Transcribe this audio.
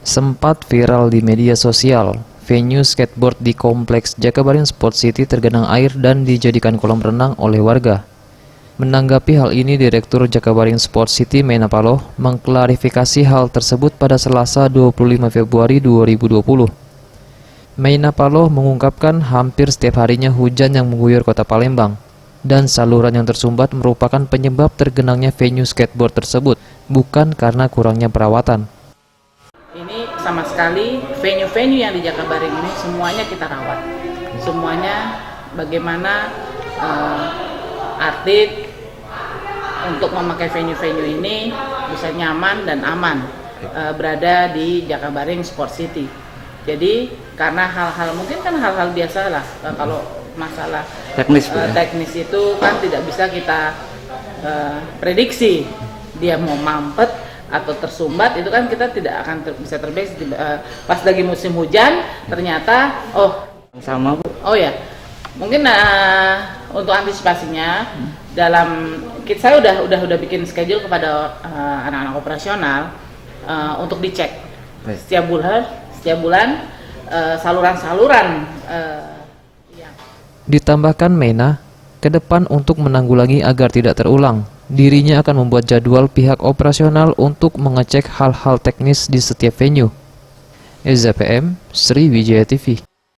Sempat viral di media sosial, venue skateboard di kompleks Jakabaring Sport City tergenang air dan dijadikan kolam renang oleh warga. Menanggapi hal ini, Direktur Jakabaring Sport City Meina Paloh mengklarifikasi hal tersebut pada Selasa 25 Februari 2020. Meina Paloh mengungkapkan hampir setiap harinya hujan yang mengguyur kota Palembang, dan saluran yang tersumbat merupakan penyebab tergenangnya venue skateboard tersebut, bukan karena kurangnya perawatan. Ini sama sekali venue-venue yang di Jakabaring ini semuanya kita rawat. Semuanya bagaimana atlet untuk memakai venue-venue ini bisa nyaman dan aman berada di Jakabaring Sport City. Jadi karena hal-hal mungkin kan hal-hal biasa lah, kalau masalah teknis itu kan tidak bisa kita prediksi dia mau mampet atau tersumbat, itu kan kita tidak akan bisa terprediksi. Pas lagi musim hujan ternyata sama Bu. Oh ya, mungkin untuk antisipasinya saya udah bikin schedule kepada anak-anak operasional untuk dicek setiap bulan saluran-saluran. Ditambahkan Meina, ke depan untuk menanggulangi agar tidak terulang, dirinya akan membuat jadwal pihak operasional untuk mengecek hal-hal teknis di setiap venue. SZPM, Sriwijaya TV.